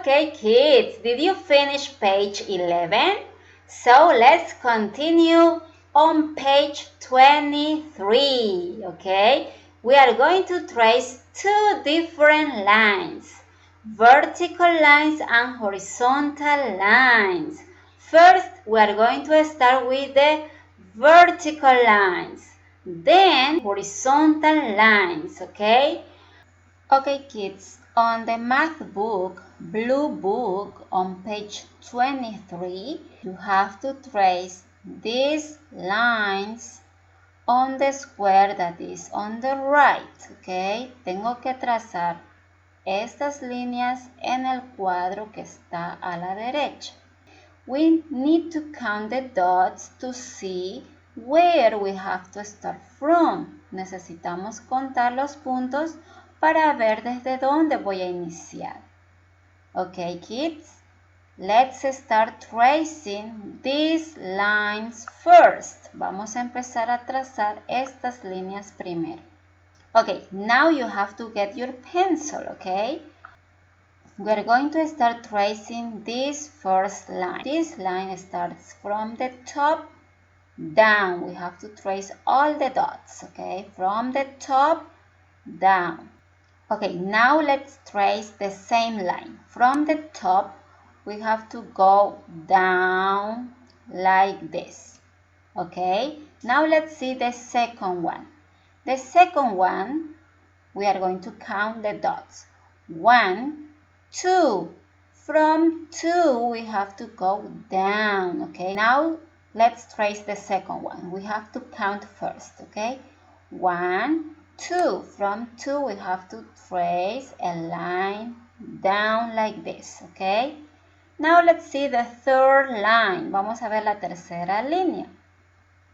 Okay, kids, did you finish page 11? So let's continue on page 23, okay? We are going to trace two different lines, vertical lines and horizontal lines. First, we are going to start with the vertical lines, then horizontal lines, okay? Okay, kids, on the math book, blue book, on page 23, you have to trace these lines on the square that is on the right, okay? Tengo que trazar estas líneas en el cuadro que está a la derecha. We need to count the dots to see where we have to start from. Necesitamos contar los puntos para ver desde dónde voy a iniciar. Okay, kids, let's start tracing these lines first. Vamos a empezar a trazar estas líneas primero. Okay, now you have to get your pencil, okay? We're going to start tracing this first line. This line starts from the top down. We have to trace all the dots, okay? From the top down. Okay, now let's trace the same line. From the top, we have to go down like this. Okay, now let's see the second one. The second one, we are going to count the dots. 1, 2. From 2, we have to go down. Okay, now let's trace the second one. We have to count first. Okay, 1, 2. From 2, we have to trace a line down like this. Okay, now let's see the third line. Vamos a ver la tercera línea.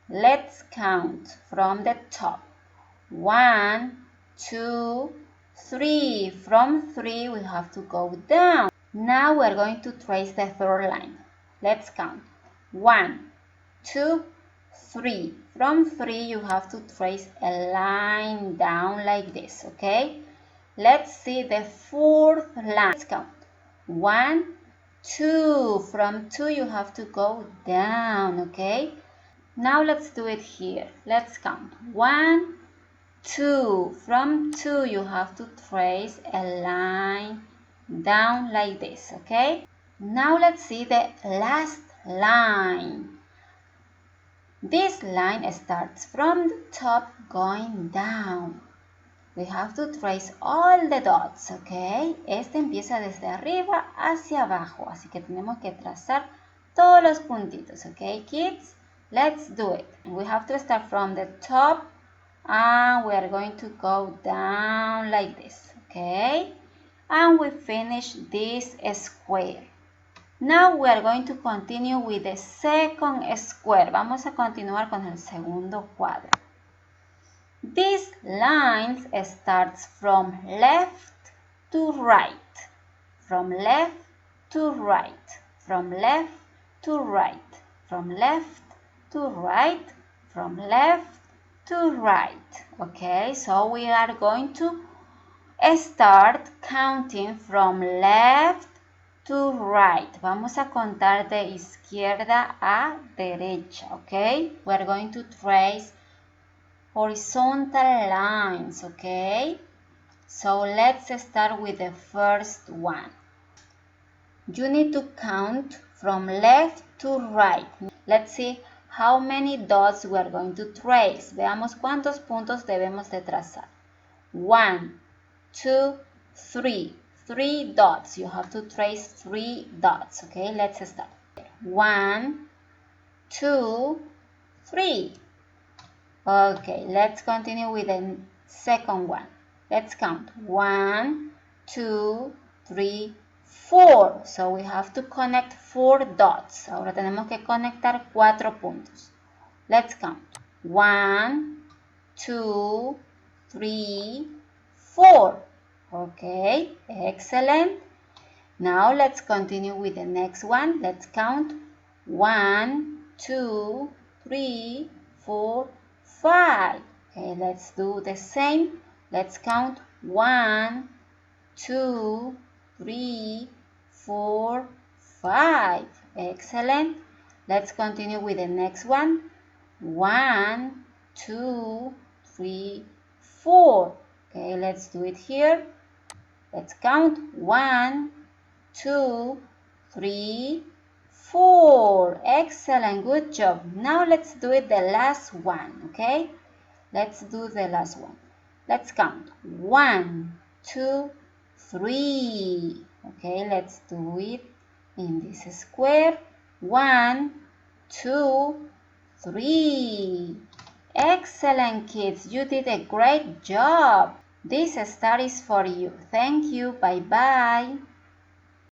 Let's count from the top. 1, 2, 3. From 3, we have to go down. Now we're going to trace the third line. Let's count. 1, 2, 3. From 3, you have to trace a line down like this, okay? Let's see the fourth line. Let's count. 1, 2. From 2, you have to go down, okay? Now let's do it here. Let's count. 1, 2. From 2, you have to trace a line down like this, okay? Now let's see the last line. This line starts from the top going down. We have to trace all the dots, okay? Este empieza desde arriba hacia abajo, así que tenemos que trazar todos los puntitos, okay, kids? Let's do it. We have to start from the top and we are going to go down like this, okay? And we finish this square. Now we are going to continue with the second square. Vamos a continuar con el segundo cuadro. This line starts from left to right, from left to right, from left to right, from left to right, from left to right. Okay, so we are going to start counting from left to right. Vamos a contar de izquierda a derecha, okay? We are going to trace horizontal lines, okay? So let's start with the first one. You need to count from left to right. Let's see how many dots we are going to trace. Veamos cuántos puntos debemos de trazar. 1, 2, 3. 3 dots. You have to trace 3 dots. Okay, let's start. 1, 2, 3. Okay, let's continue with the second one. Let's count. 1, 2, 3, 4. So we have to connect 4 dots. Ahora tenemos que conectar 4 puntos. Let's count. 1, 2, 3, 4. Okay, excellent. Now let's continue with the next one. Let's count. 1, 2, 3, 4, 5. Okay, let's do the same. Let's count. 1, 2, 3, 4, 5. Excellent. Let's continue with the next one. 1, 2, 3, 4. Okay, let's do it here. Let's count. 1, 2, 3, 4. Excellent. Good job. Now let's do it the last one. Okay, let's do the last one. Let's count. 1, 2, 3. Okay, let's do it in this square. 1, 2, 3. Excellent, kids. You did a great job. This star is for you. Thank you. Bye-bye.